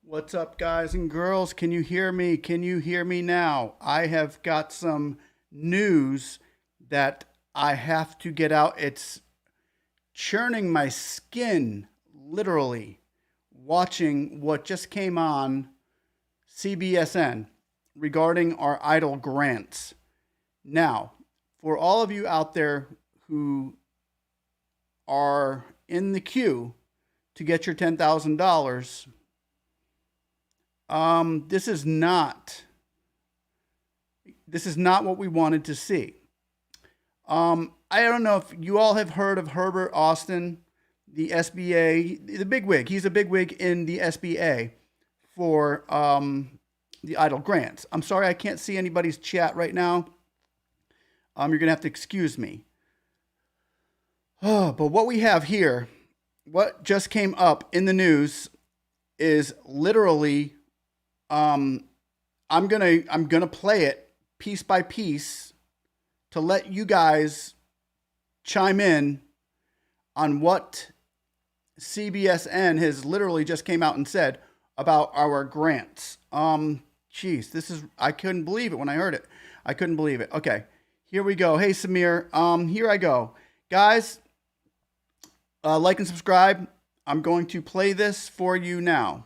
What's up, guys and girls? Can you hear me? Can you hear me now? I have got some news that I have to get out. It's churning my skin, literally, watching what just came on CBSN regarding our Eidl grants. Now, for all of you out there who are in the queue to get your $10,000, this is not what we wanted to see. I don't know if you all have heard of Herbert Austin, the SBA, the bigwig. He's a bigwig in the SBA for the Eidl grants. I'm sorry I can't see anybody's chat right now. You're gonna have to excuse me. Oh, but what we have here, what just came up in the news, is literally. I'm gonna play it piece by piece to let you guys chime in on what CBSN has literally just came out and said about our grants. Geez, I couldn't believe it when I heard it. I couldn't believe it. Okay, here we go. Hey, Samir, here I go. Guys, like and subscribe. I'm going to play this for you now.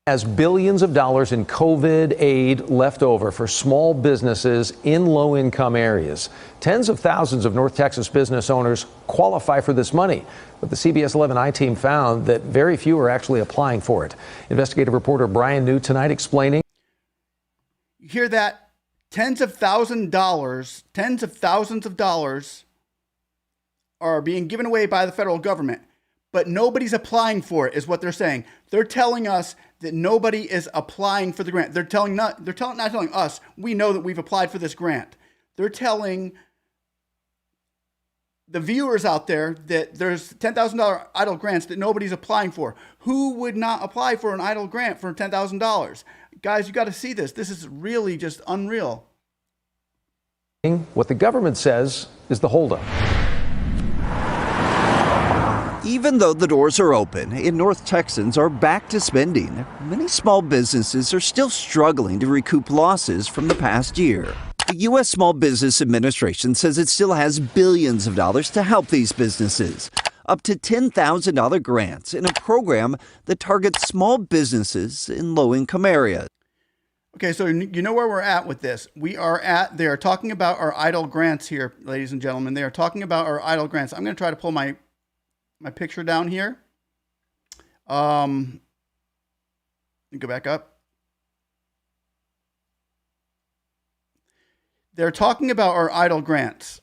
Has billions of dollars in COVID aid left over for small businesses in low-income areas. Tens of thousands of North Texas business owners qualify for this money, but the CBS 11 I-Team found that very few are actually applying for it. Investigative reporter Brian New tonight explaining. You hear that? Tens of thousands of dollars are being given away by the federal government, but nobody's applying for it, is what they're saying. They're telling us that nobody is applying for the grant. They're not telling us. We know that we've applied for this grant. They're telling the viewers out there that there's $10,000 Eidl grants that nobody's applying for. Who would not apply for an Eidl grant for $10,000? Guys, you got to see this. This is really just unreal. What the government says is the holdup. Even though the doors are open and North Texans are back to spending, many small businesses are still struggling to recoup losses from the past year. The U.S. Small Business Administration says it still has billions of dollars to help these businesses. Up to $10,000 grants in a program that targets small businesses in low-income areas. Okay, so you know where we're at with this. They are talking about our Eidl grants here, ladies and gentlemen. They are talking about our Eidl grants. I'm going to try to pull my picture down here. Go back up. They're talking about our Eidl grants,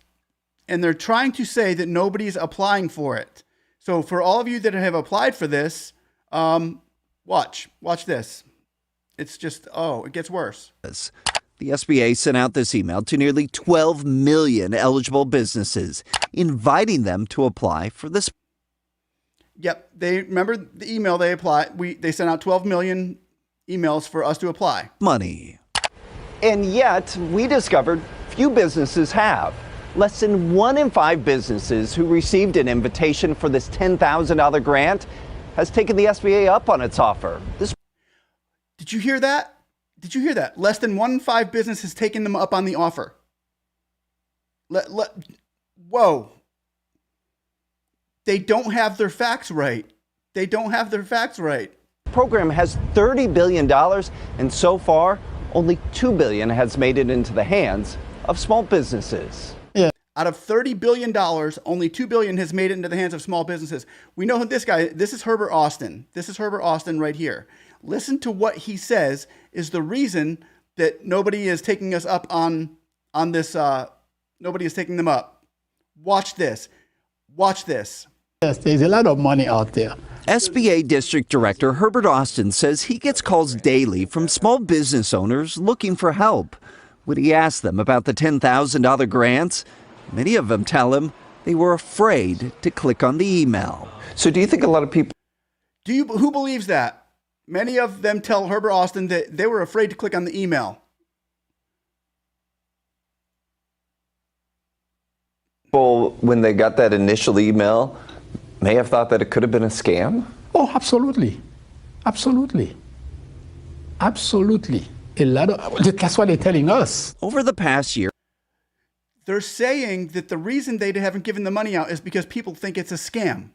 and they're trying to say that nobody's applying for it. So for all of you that have applied for this, watch this. It's just, it gets worse. The SBA sent out this email to nearly 12 million eligible businesses, inviting them to apply for this. Yep, remember the email they sent out 12 million emails for us to apply. Money. And yet, we discovered few businesses have. Less than 1 in 5 businesses who received an invitation for this $10,000 grant has taken the SBA up on its offer. Did you hear that? Did you hear that? Less than 1 in 5 businesses has taken them up on the offer. Whoa. They don't have their facts right. They don't have their facts right. The program has $30 billion, and so far, only $2 billion has made it into the hands of small businesses. Yeah. Out of $30 billion, only $2 billion has made it into the hands of small businesses. We know this guy, this is Herbert Austin. This is Herbert Austin right here. Listen to what he says is the reason that nobody is taking us up on this. Nobody is taking them up. Watch this. Watch this. Yes, there's a lot of money out there. SBA District Director Herbert Austin says he gets calls daily from small business owners looking for help. When he asks them about the $10,000 grants, many of them tell him they were afraid to click on the email. So do you think a lot of people... Who believes that? Many of them tell Herbert Austin that they were afraid to click on the email. People, when they got that initial email, may have thought that it could have been a scam? Oh, absolutely. Absolutely. Absolutely. That's what they're telling us. Over the past year, They're saying that the reason they haven't given the money out is because people think it's a scam.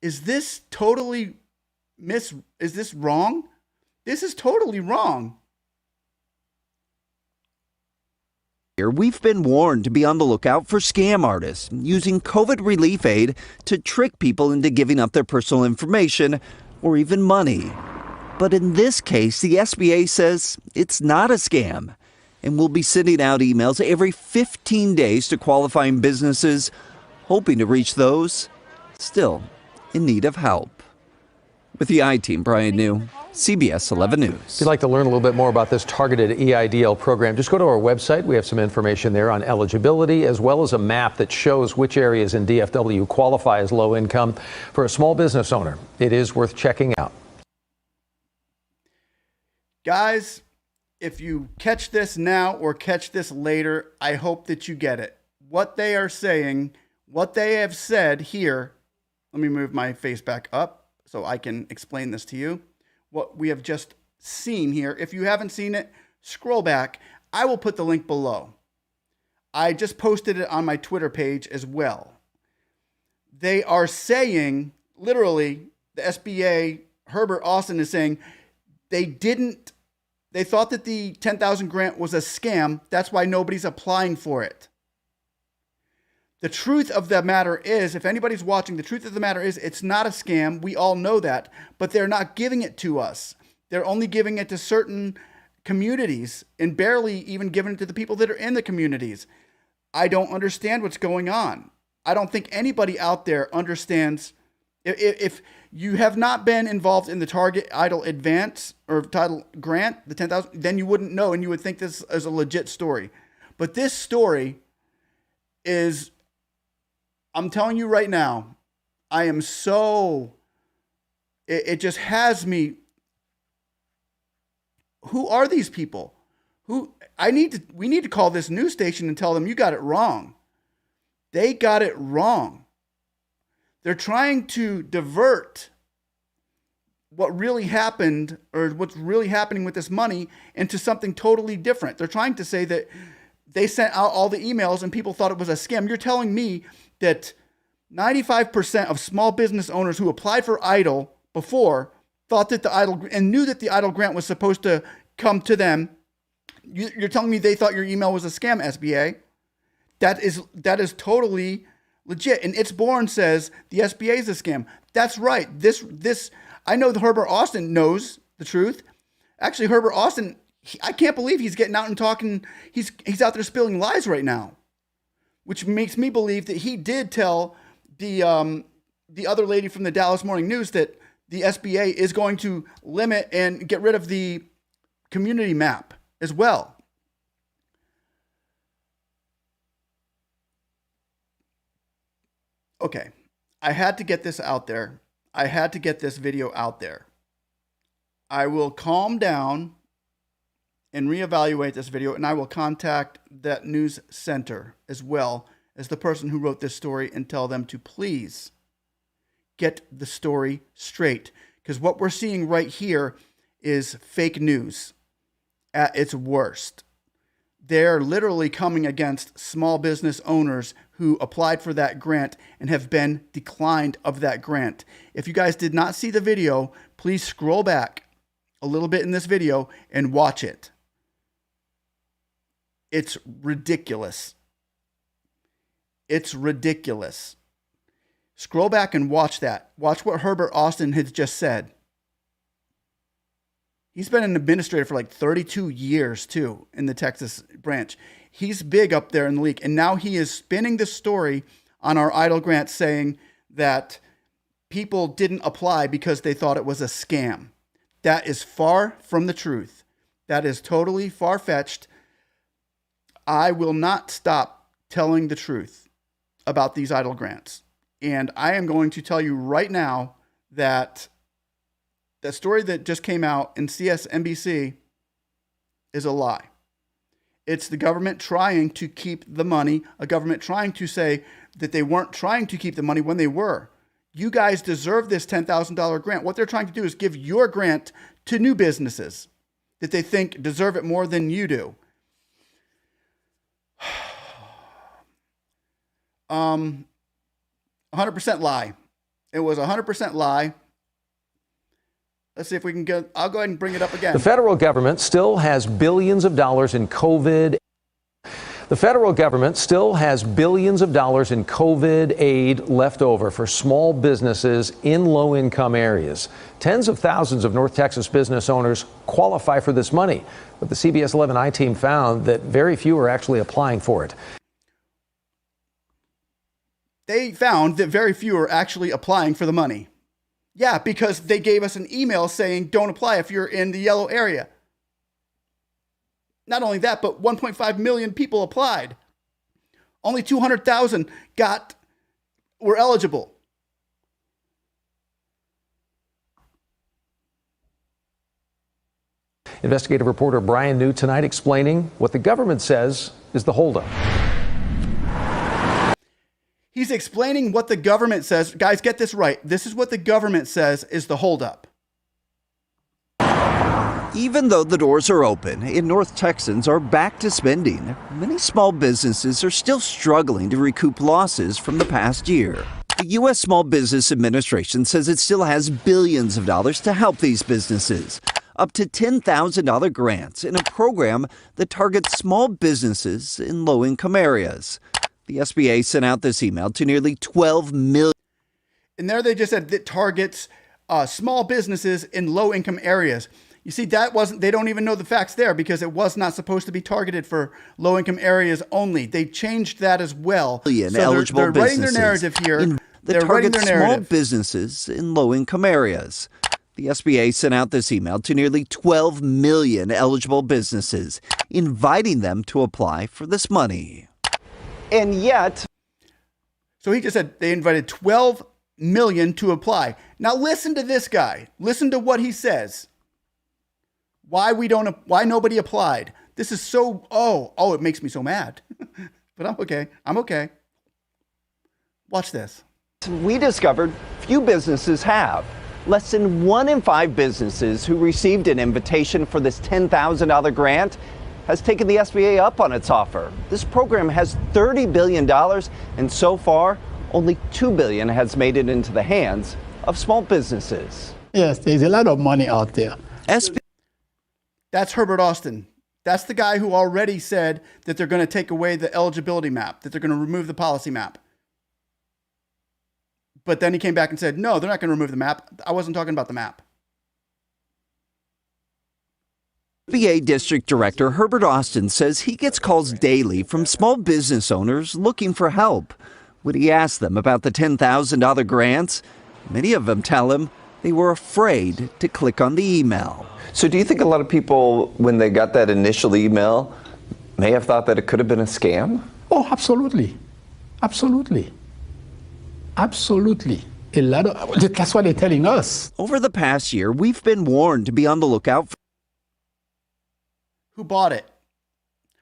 Is this totally is this wrong? This is totally wrong. we've been warned to be on the lookout for scam artists using COVID relief aid to trick people into giving up their personal information or even money. But in this case, the SBA says it's not a scam and will be sending out emails every 15 days to qualifying businesses, hoping to reach those still in need of help. With the I-Team, Brian New, CBS 11 News. If you'd like to learn a little bit more about this targeted EIDL program, just go to our website. We have some information there on eligibility, as well as a map that shows which areas in DFW qualify as low income for a small business owner. It is worth checking out. Guys, if you catch this now or catch this later, I hope that you get it. What they are saying, what they have said here, let me move my face back up so I can explain this to you. What we have just seen here, if you haven't seen it, scroll back. I will put the link below. I just posted it on my Twitter page as well. They are saying, literally, the SBA, Herbert Austin is saying, they thought that the 10,000 grant was a scam. That's why nobody's applying for it. The truth of the matter is, if anybody's watching, the truth of the matter is it's not a scam. We all know that, but they're not giving it to us. They're only giving it to certain communities and barely even giving it to the people that are in the communities. I don't understand what's going on. I don't think anybody out there understands. If you have not been involved in the Target Eidl Advance or Title Grant, the 10,000, then you wouldn't know and you would think this is a legit story. But this story is, I'm telling you right now, I am so, it just has me. Who are these people? We need to call this news station and tell them you got it wrong. They got it wrong. They're trying to divert what really happened or what's really happening with this money into something totally different. They're trying to say that they sent out all the emails and people thought it was a scam. You're telling me that 95% of small business owners who applied for Eidl before thought that the Eidl and knew that the Eidl grant was supposed to come to them. You're telling me they thought your email was a scam, SBA? That is totally legit. And It's Born says the SBA is a scam. That's right. This I know the Herbert Austin knows the truth. Actually, Herbert Austin, I can't believe he's getting out and talking. He's out there spilling lies right now, which makes me believe that he did tell the other lady from the Dallas Morning News that the SBA is going to limit and get rid of the community map as well. Okay, I had to get this out there. I had to get this video out there. I will calm down and reevaluate this video, and I will contact that news center as well as the person who wrote this story and tell them to please get the story straight. Because what we're seeing right here is fake news at its worst. They're literally coming against small business owners who applied for that grant and have been declined of that grant. If you guys did not see the video, please scroll back a little bit in this video and watch it. It's ridiculous. It's ridiculous. Scroll back and watch that. Watch what Herbert Austin has just said. He's been an administrator for like 32 years, too, in the Texas branch. He's big up there in the league. And now he is spinning the story on our Eidl grant saying that people didn't apply because they thought it was a scam. That is far from the truth. That is totally far-fetched. I will not stop telling the truth about these Eidl grants. And I am going to tell you right now that the story that just came out in CSNBC is a lie. It's the government trying to keep the money, a government trying to say that they weren't trying to keep the money when they were. You guys deserve this $10,000 grant. What they're trying to do is give your grant to new businesses that they think deserve it more than you do. 100% lie. It was 100% lie. Let's see if we can get, I'll go ahead and bring it up again. The federal government still has billions of dollars in COVID. The federal government still has billions of dollars in COVID aid left over for small businesses in low-income areas. Tens of thousands of North Texas business owners qualify for this money, but the CBS 11i team found that very few are actually applying for it. They found that very few are actually applying for the money. Yeah, because they gave us an email saying don't apply if you're in the yellow area. Not only that, but 1.5 million people applied. Only 200,000 were eligible. Investigative reporter Brian New tonight explaining what the government says is the holdup. He's explaining what the government says. Guys, get this right. This is what the government says is the holdup. Even though the doors are open and North Texans are back to spending, many small businesses are still struggling to recoup losses from the past year. The U.S. Small Business Administration says it still has billions of dollars to help these businesses. Up to $10,000 grants in a program that targets small businesses in low-income areas. The SBA sent out this email to nearly 12 million. And there they just said that targets small businesses in low-income areas. You see, they don't even know the facts there because it was not supposed to be targeted for low-income areas only. They changed that as well. So they're writing their narrative here. They're writing their narrative. Small businesses in low-income areas. The SBA sent out this email to nearly 12 million eligible businesses, inviting them to apply for this money. And yet, so he just said they invited 12 million to apply. Now listen to this guy. Listen to what he says. Why nobody applied. This is so, it makes me so mad. But I'm okay. I'm okay. Watch this. we discovered few businesses have. Less than 1 in 5 businesses who received an invitation for this $10,000 grant has taken the SBA up on its offer. This program has $30 billion, and so far, only $2 billion has made it into the hands of small businesses. Yes, there's a lot of money out there. That's Herbert Austin. That's the guy who already said that they're going to take away the eligibility map, that they're going to remove the policy map. But then he came back and said, no, they're not going to remove the map. I wasn't talking about the map. SBA District Director Herbert Austin says he gets calls daily from small business owners looking for help. When he asks them about the $10,000 grants, many of them tell him they were afraid to click on the email. So do you think a lot of people, when they got that initial email, may have thought that it could have been a scam? Oh, absolutely. Absolutely. Absolutely. A lot of, that's what they're telling us. Over the past year, we've been warned to be on the lookout for. Who bought it?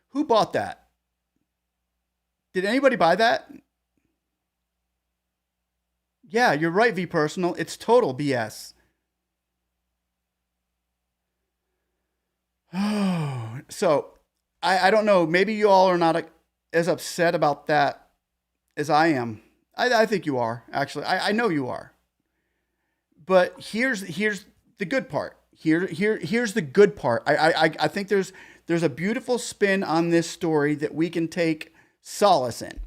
Who bought that? Did anybody buy that? Yeah, you're right, V Personal. It's total BS. Oh, so I don't know. Maybe you all are not as upset about that as I am. I think you are, actually. I know you are. But here's the good part. Here's the good part. I think there's a beautiful spin on this story that we can take solace in.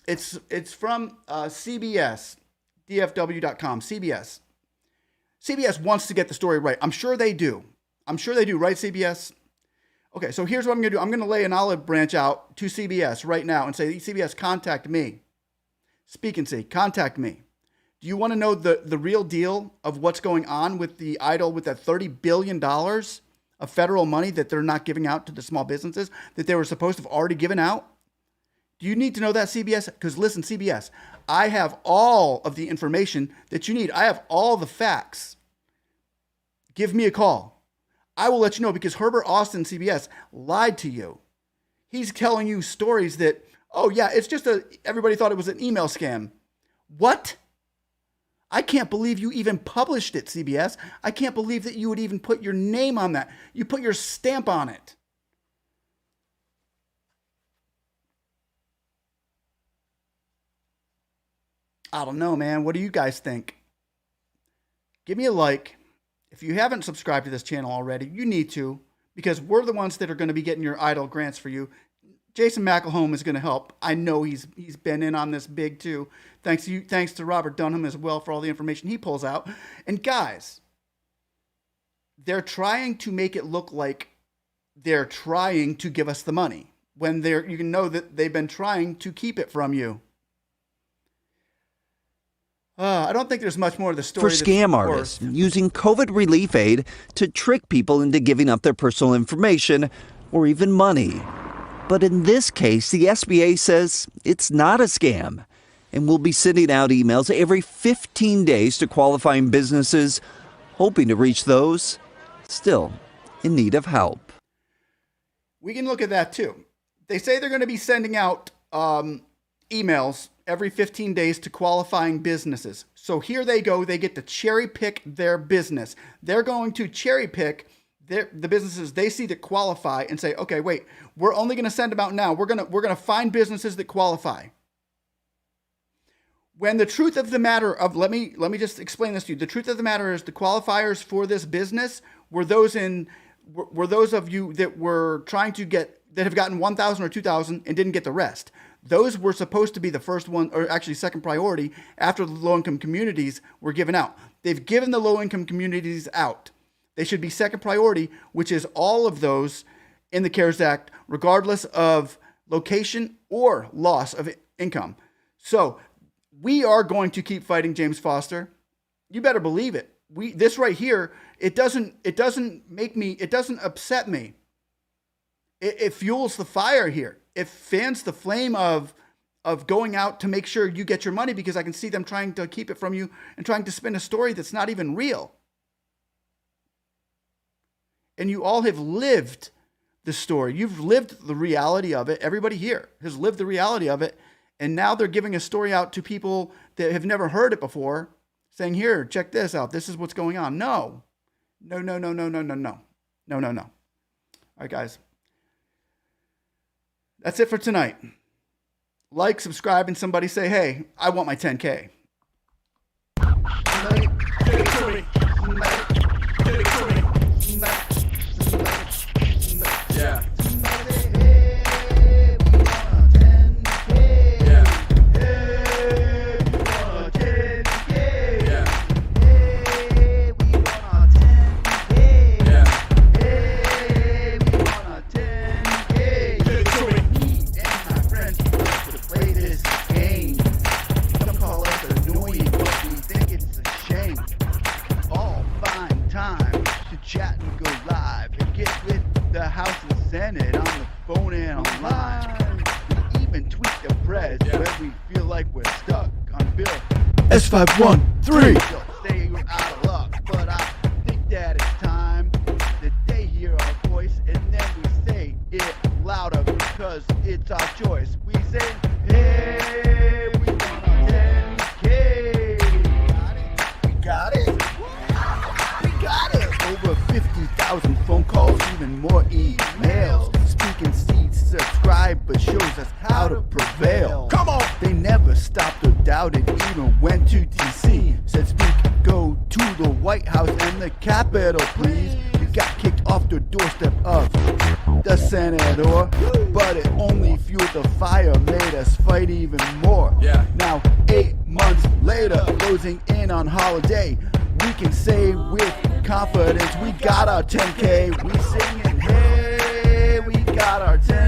It's from CBS, DFW.com, CBS. CBS wants to get the story right. I'm sure they do. Right, CBS? Okay, so here's what I'm going to do. I'm going to lay an olive branch out to CBS right now and say, CBS, contact me. Speak and see, contact me. Do you want to know the real deal of what's going on with the Eidl, with that $30 billion of federal money that they're not giving out to the small businesses that they were supposed to have already given out? Do you need to know that, CBS? Because listen, CBS, I have all of the information that you need. I have all the facts. Give me a call. I will let you know, because Herbert Austin, CBS, lied to you. He's telling you stories that, oh yeah, it's just everybody thought it was an email scam. What? I can't believe you even published it, CBS. I can't believe that you would even put your name on that. You put your stamp on it. I don't know, man. What do you guys think? Give me a like. If you haven't subscribed to this channel already, you need to, because we're the ones that are going to be getting your Eidl grants for you. Jason McElhone is going to help. I know he's been in on this big too. Thanks to Robert Dunham as well for all the information he pulls out. And guys, they're trying to make it look like they're trying to give us the money when you can know that they've been trying to keep it from you. I don't think there's much more to the story. For scam artists using COVID relief aid to trick people into giving up their personal information or even money. But in this case, the SBA says it's not a scam and will be sending out emails every 15 days to qualifying businesses, hoping to reach those still in need of help. We can look at that too. They say they're going to be sending out emails every 15 days to qualifying businesses. So here they go. They get to cherry pick their business. They're going to cherry pick the businesses they see that qualify and say, okay, wait, we're only going to send them out now. We're going to find businesses that qualify. When the truth of the matter of, let me just explain this to you. The truth of the matter is the qualifiers for this business were those of you that were trying to get, that have gotten 1,000 or 2,000 and didn't get the rest. Those were supposed to be the first one, or actually second priority after the low-income communities were given out. They've given the low-income communities out. They should be second priority, which is all of those in the CARES Act, regardless of location or loss of income. So we are going to keep fighting James Foster. You better believe it. This right here, it doesn't upset me. It fuels the fire here. It fans the flame of going out to make sure you get your money, because I can see them trying to keep it from you and trying to spin a story that's not even real. And you all have lived the story. You've lived the reality of it. Everybody here has lived the reality of it. And now they're giving a story out to people that have never heard it before, saying, here, check this out. This is what's going on. No. No. All right, guys. That's it for tonight. Like, subscribe, and somebody say, hey, I want my 10K. Yeah. Chat and go live and get with the House and Senate on the phone and online. We even tweet the press when we feel like we're stuck on Bill S513. Say we're out of luck, but I think that it's time that they hear our voice, and then we say it louder because it's our choice. We say, hey, we want our 10K. We got it. Over 50,000 phone calls, even more emails. Speaking seats, subscribers shows us how to prevail. Come on! They never stopped or doubted, even went to DC. Said speak, go to the White House and the Capitol, please. We got kicked off the doorstep of the senator, but it only fueled the fire, made us fight even more. Now 8 months later, closing in on holiday, we can say with confidence we got our 10K. We singing, hey, we got our 10K.